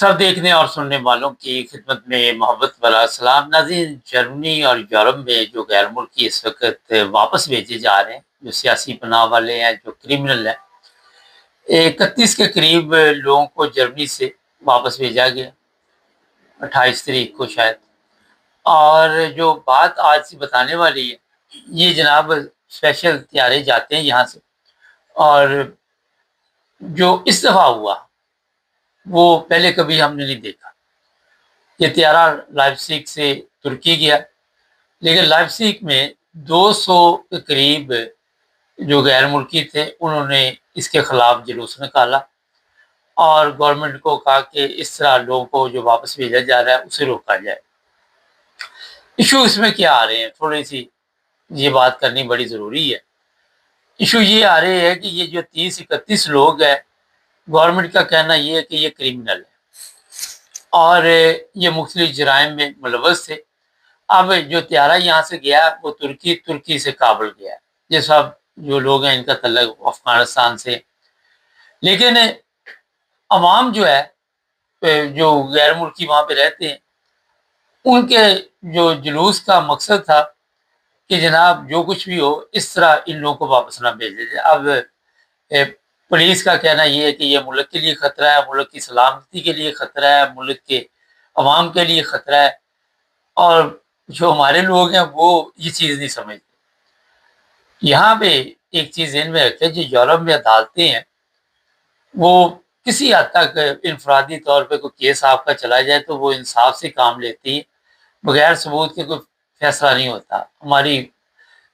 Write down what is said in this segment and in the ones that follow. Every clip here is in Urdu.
سب دیکھنے اور سننے والوں کی خدمت میں محبت والا سلام ناظرین۔ جرمنی اور یورپ میں جو غیر ملکی اس وقت واپس بھیجے جا رہے ہیں، جو سیاسی پناہ والے ہیں، جو کرمنل ہیں، 31 کے قریب لوگوں کو جرمنی سے واپس بھیجا گیا، 28 تاریخ کو شاید۔ اور جو بات آج سے بتانے والی ہے، یہ جناب اسپیشل طیارے جاتے ہیں یہاں سے، اور جو اس دفعہ ہوا وہ پہلے کبھی ہم نے نہیں دیکھا۔ یہ طیارہ لائپزگ سے ترکی گیا، لیکن لائپزگ میں 200 کے قریب جو غیر ملکی تھے انہوں نے اس کے خلاف جلوس نکالا اور گورنمنٹ کو کہا کہ اس طرح لوگوں کو جو واپس بھیجا جا رہا ہے اسے روکا جائے۔ ایشو اس میں کیا آ رہے ہیں، تھوڑی سی یہ بات کرنی بڑی ضروری ہے۔ ایشو یہ آ رہے ہے کہ یہ جو 30-31 لوگ ہیں، گورنمنٹ کا کہنا یہ ہے کہ یہ کرمنل ہے اور یہ مختلف جرائم میں ملوث تھے۔ اب جو طیارہ یہاں سے گیا وہ ترکی سے کابل گیا، یہ سب جو لوگ ہیں ان کا تعلق افغانستان سے۔ لیکن عوام جو ہے، جو غیر ملکی وہاں پہ رہتے ہیں، ان کے جو جلوس کا مقصد تھا کہ جناب جو کچھ بھی ہو اس طرح ان لوگوں کو واپس نہ بھیجے جائے۔ اب پولیس کا کہنا یہ ہے کہ یہ ملک کے لیے خطرہ ہے، ملک کی سلامتی کے لیے خطرہ ہے، ملک کے عوام کے لیے خطرہ ہے، اور جو ہمارے لوگ ہیں وہ یہ چیز نہیں سمجھتے۔ یہاں پہ ایک چیز ذہن میں رکھے، جو یورپ میں عدالتیں ہیں وہ کسی حد تک انفرادی طور پہ کوئی کیس آپ کا چلا جائے تو وہ انصاف سے کام لیتی ہے، بغیر ثبوت کے کوئی فیصلہ نہیں ہوتا۔ ہماری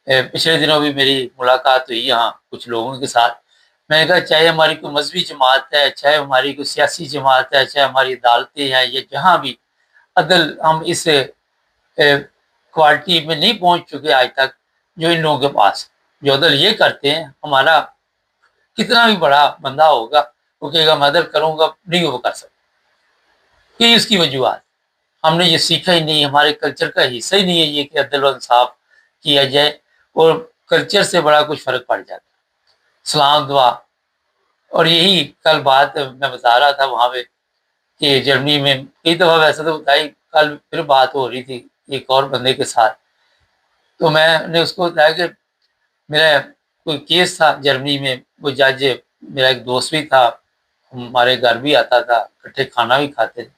پچھلے دنوں بھی میری ملاقات ہوئی یہاں کچھ لوگوں کے ساتھ، میں نے کہا چاہے ہماری کوئی مذہبی جماعت ہے، چاہے ہماری کوئی سیاسی جماعت ہے، چاہے ہماری عدالتیں ہیں، یا جہاں بھی عدل، ہم اس کوالٹی میں نہیں پہنچ چکے آج تک جو ان لوگوں کے پاس، جو عدل یہ کرتے ہیں۔ ہمارا کتنا بھی بڑا بندہ ہوگا وہ کہے گا میں عدل کروں گا، نہیں وہ کر سکتا۔ یہ اس کی وجوہات، ہم نے یہ سیکھا ہی نہیں، ہمارے کلچر کا حصہ ہی نہیں ہے یہ کہ عدل و انصاف کیا جائے، اور کلچر سے بڑا کچھ فرق پڑ جاتا ہے۔ سلام دعا، اور یہی کل بات میں بتا رہا تھا وہاں پہ کہ جرمنی میں کئی دفعہ ویسے تو بتائی، کل پھر بات ہو رہی تھی ایک اور بندے کے ساتھ، تو میں نے اس کو بتایا کہ میرا کوئی کیس تھا جرمنی میں، وہ جج میرا ایک دوست بھی تھا، ہمارے گھر بھی آتا تھا، اکٹھے کھانا بھی کھاتے تھے،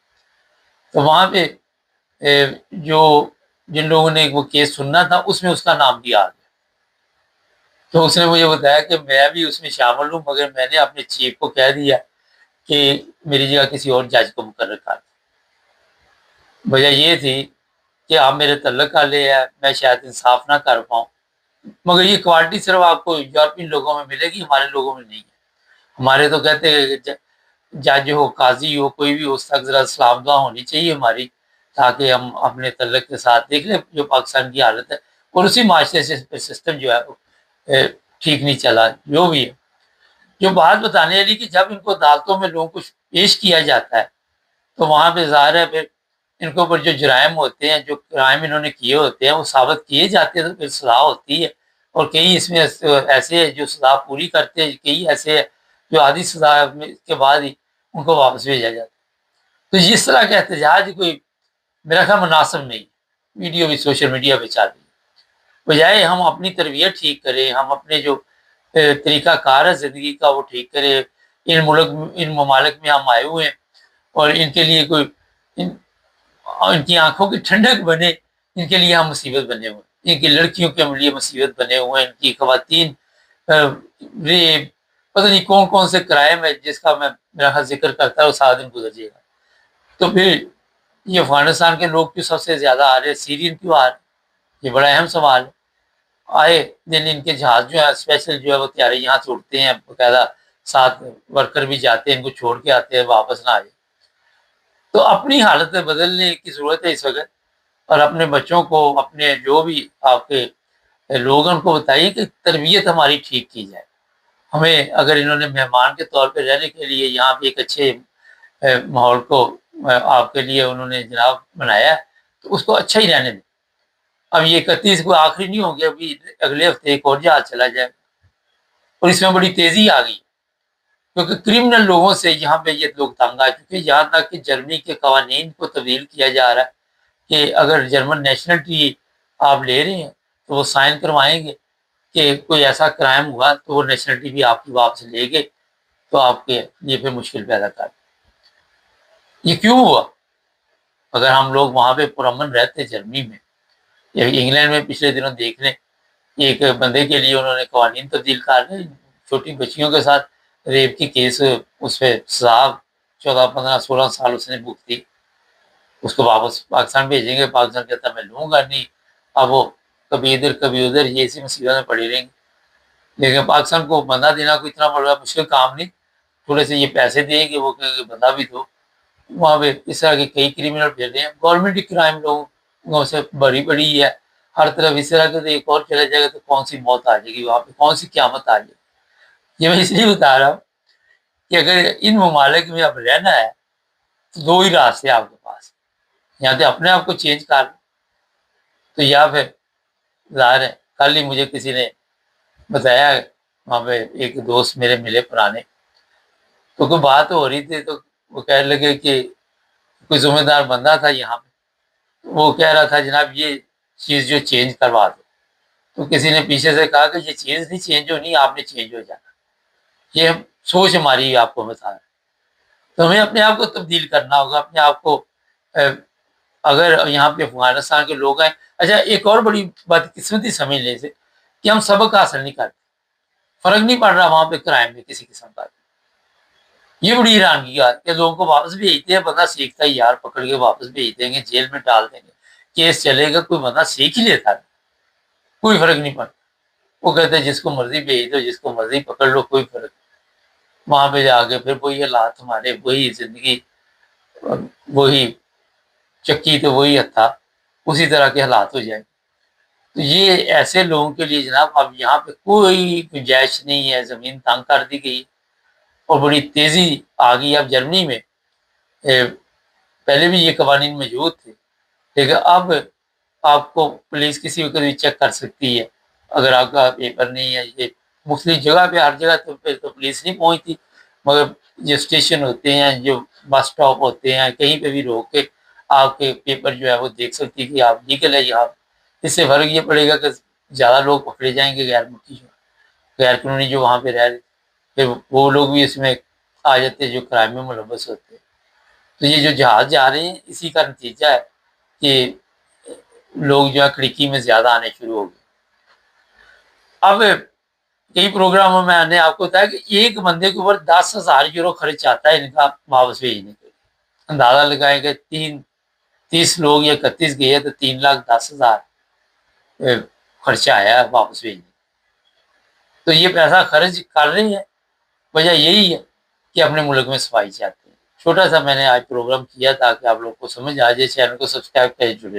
تو وہاں پہ جو جن لوگوں نے وہ کیس سننا تھا اس میں اس کا نام بھی آ گیا، تو اس نے مجھے بتایا کہ میں بھی اس میں شامل ہوں، مگر میں نے اپنے چیف کو کہہ دیا کہ میری جگہ کسی اور جج کو مقرر کر دیں۔ وجہ یہ تھی کہ آپ میرے تعلق والے ہیں، میں شاید انصاف نہ کر پاؤں، مگر یہ کوالٹی صرف آپ کو یورپین لوگوں میں ملے گی، ہمارے لوگوں میں نہیں ہے۔ ہمارے تو کہتے ہیں کہ جج ہو، قاضی ہو، کوئی بھی اس تک ذرا سلام دعا ہونی چاہیے ہماری، تاکہ ہم اپنے تعلق کے ساتھ دیکھ لیں جو پاکستان کی حالت ہے، اور اسی معاشرے سے سسٹم جو ہے ٹھیک نہیں چلا۔ جو بھی ہے، جو بات بتانے والی کہ جب ان کو عدالتوں میں لوگوں کو پیش کیا جاتا ہے تو وہاں پہ ظاہر ہے پھر ان کے اوپر جو جرائم ہوتے ہیں، جو کرائم انہوں نے کیے ہوتے ہیں وہ ثابت کیے جاتے ہیں، تو پھر سزا ہوتی ہے، اور کئی اس میں ایسے جو سزا پوری کرتے ہیں، کئی ایسے جو آدھی سزا کے بعد ہی ان کو واپس بھیجا جاتا ہے۔ تو اس طرح کا احتجاج کوئی میرا خیال مناسب نہیں، ویڈیو بھی سوشل میڈیا پہ چل رہی ہے۔ بجائے ہم اپنی تربیت ٹھیک کریں، ہم اپنے جو طریقہ کار ہے زندگی کا وہ ٹھیک کریں، ان ممالک میں ہم آئے ہوئے ہیں، اور ان کے لیے کوئی ان کی آنکھوں کی ٹھنڈک بنے، ان کے لیے ہم مصیبت بنے ہوئے ہیں، ان کی لڑکیوں کے لیے مصیبت بنے ہوئے ہیں، ان کی خواتین ریپ، پتہ نہیں کون کون سے کرائم ہے جس کا میرا ذکر کرتا ہے وہ سارا دن گزر جائے گا۔ تو پھر یہ افغانستان کے لوگ کیوں سب سے زیادہ آ رہے ہیں، سیرین کیوں آ رہے ہیں، یہ بڑا اہم سوال ہے۔ آئے دن ان کے جہاز جو ہے اسپیشل جو ہے وہ طیارے یہاں سے اٹھتے ہیں، باقاعدہ ساتھ ورکر بھی جاتے ہیں، ان کو چھوڑ کے آتے ہیں، واپس نہ آ جائے۔ تو اپنی حالت بدلنے کی ضرورت ہے اس وقت، اور اپنے بچوں کو، اپنے جو بھی آپ کے لوگ ان کو بتائیے کہ تربیت ہماری ٹھیک کی جائے۔ ہمیں اگر انہوں نے مہمان کے طور پہ رہنے کے لیے یہاں پہ ایک اچھے ماحول کو آپ کے لیے انہوں نے جناب بنایا ہے تو اس کو اچھا ہی رہنے دیں۔ اب یہ 31 کو آخری نہیں ہو گیا، ابھی اگلے ہفتے ایک اور جہاز چلا جائے، اور اس میں بڑی تیزی آ گئی، کیونکہ کرمنل لوگوں سے یہاں پہ یہ لوگ تنگ آ چکے ہیں، یہاں تک کہ جرمنی کے قوانین کو تبدیل کیا جا رہا ہے کہ اگر جرمن نیشنلٹی آپ لے رہے ہیں تو وہ سائن کروائیں گے کہ کوئی ایسا کرائم ہوا تو وہ نیشنلٹی بھی آپ کی واپس لے گئے، تو آپ کے یہ پھر مشکل پیدا کر یہ کیوں ہوا؟ اگر ہم لوگ وہاں پہ پرامن رہتے جرمنی میں یا انگلینڈ میں، پچھلے دنوں دیکھ لیں ایک بندے کے لیے انہوں نے قوانین تبدیل کر رہے، چھوٹی بچیوں کے ساتھ ریپ کی کیس، اس پہ سزا 14 15 16 سال اس نے بھگتی، اس کو واپس پاکستان بھیجیں گے، پاکستان کہتا میں لوں گا نہیں، اب وہ کبھی ادھر کبھی ادھر یہ اسی مصیبت میں پڑی رہیں گے۔ لیکن پاکستان کو بندہ دینا کوئی اتنا بڑا مشکل کام نہیں، تھوڑے سے یہ پیسے دیں گے، وہ کہیں گے بندہ بھی دو، وہاں پہ اس طرح کے کئی کرمنل پھر رہے ہیں، گورنمنٹ کرائم لوگوں سے بڑی بڑی ہے ہر طرف، اس طرح کے ایک اور چلا جائے گا تو کون سی موت آ جائے گی وہاں پہ، کون سی قیامت آ جائے گی۔ یہ میں اس لیے بتا رہا ہوں کہ اگر ان ممالک میں اب رہنا ہے تو دو ہی راستے آپ کے پاس، یا تو اپنے آپ کو چینج کر لو، تو یا پھر ظاہر ہے کل ہی مجھے کسی نے بتایا، وہاں پہ ایک دوست میرے ملے پرانے، تو کوئی بات ہو رہی تھی تو وہ کہنے لگے کہ کوئی ذمہ دار بندہ تھا یہاں پہ، وہ کہہ رہا تھا جناب یہ چیز جو چینج کروا دو، تو کسی نے پیچھے سے کہا کہ یہ چیز نہیں چینج ہونی، آپ نے چینج ہو جانا، یہ سوچ ہماری آپ کو بتا رہا ہے، تو ہمیں اپنے آپ کو تبدیل کرنا ہوگا، اپنے آپ کو اگر یہاں پہ افغانستان کے لوگ ہیں، اچھا ایک اور بڑی بدقسمتی سمجھ لیں سے کہ ہم سبق حاصل نہیں کرتے، فرق نہیں پڑ رہا وہاں پہ کرائم میں کسی قسم کا، یہ بڑی حیرانگی کی بات کہ لوگوں کو واپس بھیجتے ہیں، بندہ سیکھتا ہے یار، پکڑ کے واپس بھیج دیں گے، جیل میں ڈال دیں گے، کیس چلے گا، کوئی بندہ سیکھ ہی لیتا ہے، کوئی فرق نہیں پڑتا، وہ کہتے ہیں جس کو مرضی بھیج دو، جس کو مرضی پکڑ لو، کوئی فرق نہیں، وہاں پہ جا کے پھر وہی حالات ہمارے، وہی زندگی، وہی چکی تو وہی ہتھا، اسی طرح کے حالات ہو جائیں۔ تو یہ ایسے لوگوں کے لیے جناب اب یہاں پہ کوئی گنجائش نہیں ہے، زمین تنگ کر دی گئی اور بڑی تیزی آ گئی۔ اب جرمنی میں پہلے بھی یہ قوانین موجود تھے، لیکن اب آپ کو پولیس کسی وقت بھی چیک کر سکتی ہے، اگر آپ کا پیپر نہیں ہے، یہ مختلف جگہ پہ، ہر جگہ تو پولیس نہیں پہنچتی، مگر جو اسٹیشن ہوتے ہیں، جو بس اسٹاپ ہوتے ہیں، کہیں پہ بھی روک کے آپ کے پیپر جو ہے وہ دیکھ سکتی کہ آپ لیگل ہے یہاں۔ اس سے فرق یہ پڑے گا کہ زیادہ لوگ پکڑے جائیں گے غیر ملکی، غیر قانونی جو وہاں پہ رہ رہے، پھر وہ لوگ بھی اس میں آ جاتے جو کرائم میں ملوث ہوتے ہیں۔ تو یہ جو جہاز جا رہے ہیں اسی کا نتیجہ ہے کہ لوگ جو ہے کھڑکی میں زیادہ آنے شروع ہو گئے۔ اب کئی پروگراموں میں نے آپ کو بتایا کہ ایک بندے کے اوپر 10,000 یورو خرچ آتا ہے ان کا واپس بھیجنے کے لیے، اندازہ لگائیں کہ 30 لوگ یا 31 گئے تو 3,10,000 خرچہ آیا واپس بھیجنے، تو یہ پیسہ خرچ کر رہے ہیں، وجہ یہی ہے کہ اپنے ملک میں صفائی چاہتے ہیں۔ چھوٹا سا میں نے آج پروگرام کیا تھا کہ آپ لوگ کو سمجھ آ جائے، چینل کو سبسکرائب کریں، جڑے